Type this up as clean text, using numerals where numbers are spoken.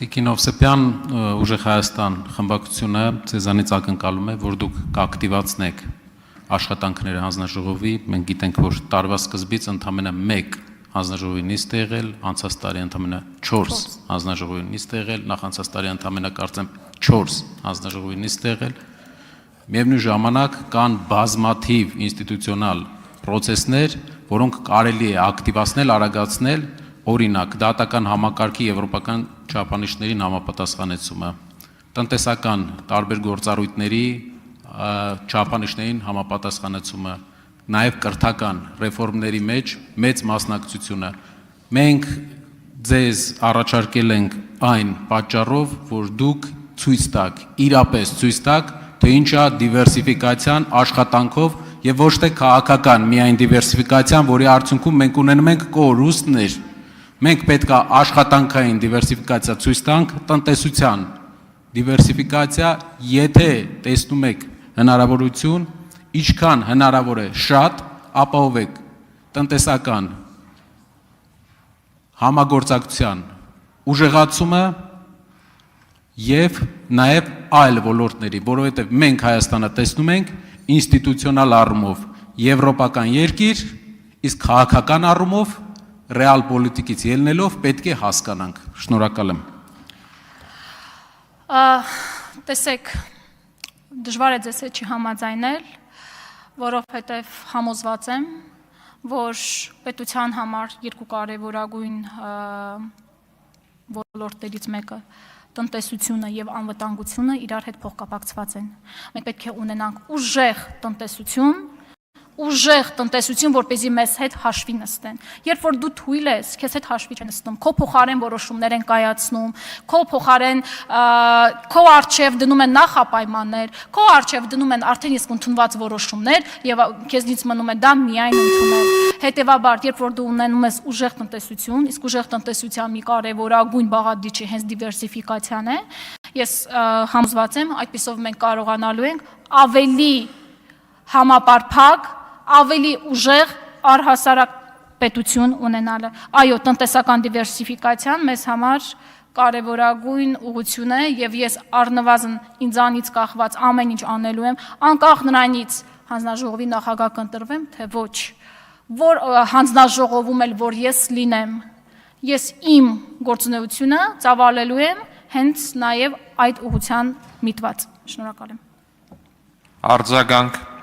Տիկին Հովսեփյան, Ուժեղ Հայաստան խմբակցությունը ձեզանից ակնկալում է, որ դուք կակտիվացնեք աշխատանքները հանձնաժողովի, մենք գիտենք, որ տարվա սկզբից ընդամենը 1 հանձնաժողովի նիստ է եղել, անցած տարի ընդամենը 4 հանձնաժողովի նիստ է եղել, նախանցած տարի ընդամենը կարծեմ 4 հանձնաժողովի նիստ է եղել, միևնույն ժամանակ կան բազմաթիվ ինստիտուցիոնալ պրոցեսներ, որոնք կարելի է ակտիվացնել, արագացնել, օրինակ, դատական համակարգի եվրոպական չափանիշներին համապատասխանեցումը, տնտեսական տարբեր գործառույթների չափանիշներին համապատասխանեցումը, նաև կրթական ռեֆորմների մեջ մեծ մասնակցությունը։ Մենք ձեզ առաջարկել ենք այն պատճառով, որ դուք ցույց տաք, իրապես ցույց տաք, թե ինչ է դիվերսիֆիկացիան աշխատանքով եւ ոչ թե քաղաքական միայն դիվերսիֆիկացիան, որի արդյունքում մենք ունենում ենք կորուստներ։ Մենք պետք է աշխատանքային դիվերսիֆիկացիա ցույց տանք, տնտեսության դիվերսիֆիկացիա, եթե տեսնում եք հնարավորություն, ինչքան հնարավոր է շատ ապահովեք տնտեսական համագործակցության ուժեղացումը եւ նաեւ այլ ոլորտների, որովհետեւ մենք Հայաստանը տեսնում ենք ինստիտուցիոնալ առումով եվրոպական երկիր, իսկ քաղաքական առումով ռեալ պոլիտիկից ելնելով պետք է հասկանանք։ Շնորհակալ եմ։ Տեսեք, դժվար է ձեզ հետ չհամաձայնել, որովհետև համոզված եմ, որ պետության համար երկու կարևորագույն ոլորտներից մեկը տնտեսությունը եւ անվտանգությունը իրար հետ փոխկապակցված են։ Մենք պետք է ունենանք ուժեղ տնտեսություն, որպեսզի մեզ հետ հաշվի նստեն։ Երբ որ դու թույլ ես, քեզ հետ հաշվի չեն նստում, քո փոխարեն որոշումներ են կայացնում, քո փոխարեն քո արժև դնում են նախապայմաններ, քո արժև դնում են արդեն իսկ ընդունված որոշումներ եւ քեզնից մնում է դա միայն ընդունել։ Հետևաբար, երբ որ դու ունենում ես ուժեղ տնտեսություն, իսկ ուժեղ տնտեսության մի կարևորագույն բաղադրիչը հենց դիվերսիֆիկացիան է, ես համոզված եմ, այդպիսով մենք կարողանալու ենք ավելի համապարփակ, ավելի ուժեղ առհասարակ պետություն ունենալը։ Այո, տնտեսական դիվերսիֆիկացիան մեզ համար կարևորագույն ուղղություն է եւ ես առնվազն ինձանից կախված ամեն ինչ անելու եմ, անկախ նրանից հանձնաժողովի նախագահ կընտրվեմ, թե ոչ, որ հանձնաժողովում էլ որ ես լինեմ, ես իմ գործունեությունը ծավալելու եմ հենց նաեւ այդ ուղղության միտված։ Շնորհակալ եմ։ Արձագանք